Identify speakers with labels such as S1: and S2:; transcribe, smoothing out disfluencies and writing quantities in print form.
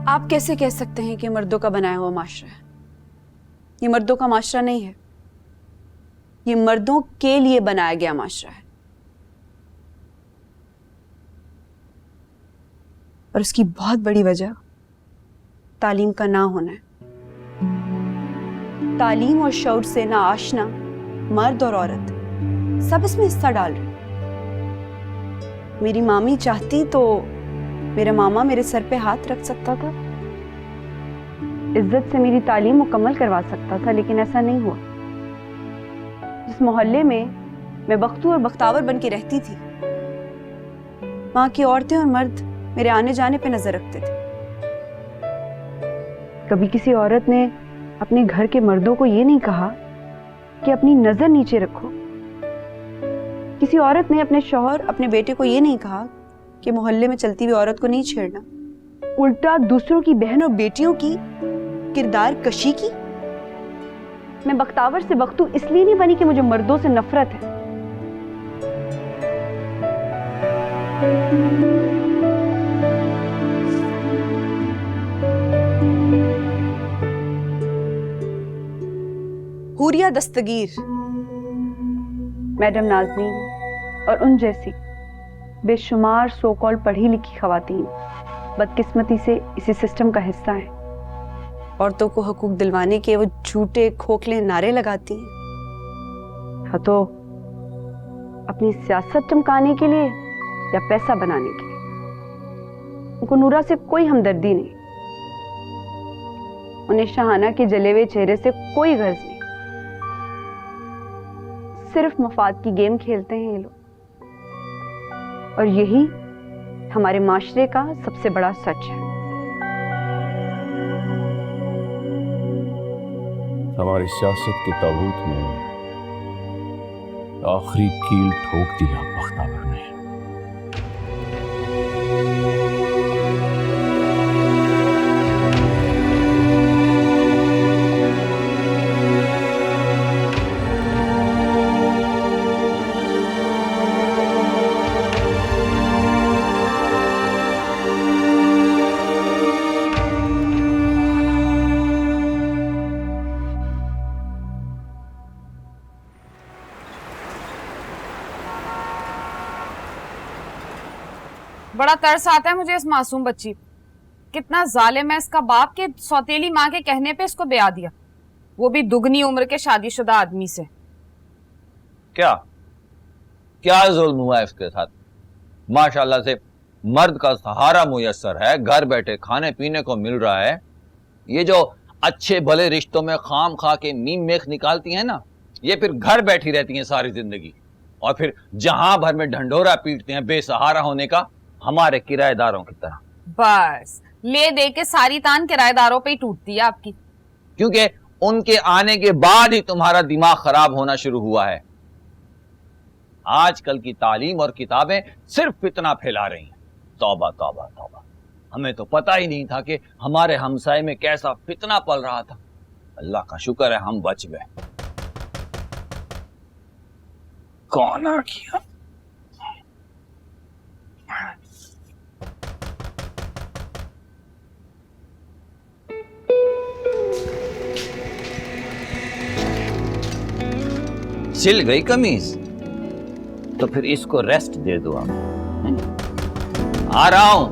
S1: आप कैसे कह सकते हैं कि मर्दों का बनाया हुआ माशरा है? ये मर्दों का माशरा नहीं है, ये मर्दों के लिए बनाया गया माशरा है। और उसकी बहुत बड़ी वजह तालीम का ना होना है। तालीम और शऊर से ना आशना मर्द और औरत सब इसमें हिस्सा डाल रहे। मेरी मामी चाहती तो मेरा मामा मेरे सर पे हाथ रख सकता था, इज्जत से मेरी तालीम मुकम्मल करवा सकता था, लेकिन ऐसा नहीं हुआ। जिस मोहल्ले में मैं बख्तू और बख्तावर बन के रहती थी, वहां की औरतें और मर्द मेरे आने जाने पे नजर रखते थे। कभी किसी औरत ने अपने घर के मर्दों को ये नहीं कहा कि अपनी नजर नीचे रखो। किसी औरत ने अपने शौहर, अपने बेटे को ये नहीं कहा कि मोहल्ले में चलती हुई औरत को नहीं छेड़ना। उल्टा दूसरों की बहन और बेटियों की किरदार कशी की। मैं बख्तावर से बख्तू इसलिए नहीं बनी कि मुझे मर्दों से नफरत है। हुरिया दस्तगीर, मैडम नाज़नीन और उन जैसी बेशुमार सो कॉल पढ़ी लिखी खवातीन बदकिस्मती से इसी सिस्टम का हिस्सा हैं। औरतों को हकूक दिलवाने के वो झूठे खोखले नारे लगाती हैं, हाँ तो अपनी सियासत चमकाने के लिए या पैसा बनाने के लिए। उनको नूरा से कोई हमदर्दी नहीं, उन्हें शाहाना के जले हुए चेहरे से कोई गर्ज नहीं। सिर्फ मफाद की गेम खेलते हैं ये लोग, और यही हमारे माशरे का सबसे बड़ा सच है।
S2: हमारी सियासत के ताबूत में आखिरी कील ठोक दिया बख्तावर ने।
S3: बड़ा तरस आता है मुझे इस मासूम बच्ची। कितना जालिम है इसका बाप के सौतेली माँ के कहने पे इसको ब्याह दिया, वो भी दुगनी उम्र के शादीशुदा आदमी से।
S4: क्या क्या जुल्म हुआ है इसके साथ? माशाल्लाह से मर्द का सहारा मुयस्सर है, घर बैठे खाने पीने को मिल रहा है। ये जो अच्छे भले रिश्तों में खाम खा के मीम मेख निकालती हैं ना, ये फिर घर बैठी रहती हैं सारी जिंदगी, और फिर जहां भर में ढंढोरा पीटते हैं बेसहारा होने का, हमारे किराएदारों की तरह।
S3: बस ले दे के सारी तान किराएदारों पे ही टूटती है आपकी।
S4: क्योंकि उनके आने के बाद ही तुम्हारा दिमाग खराब होना शुरू हुआ है। आजकल की तालीम और किताबें सिर्फ फितना फैला रही हैं। तौबा तौबा तौबा, हमें तो पता ही नहीं था कि हमारे हमसाए में कैसा फितना पल रहा था। अल्लाह का शुक्र है हम बच गए। कौन आ गया? सिल गई कमीज तो फिर इसको रेस्ट दे दो आप। आ रहा हूं।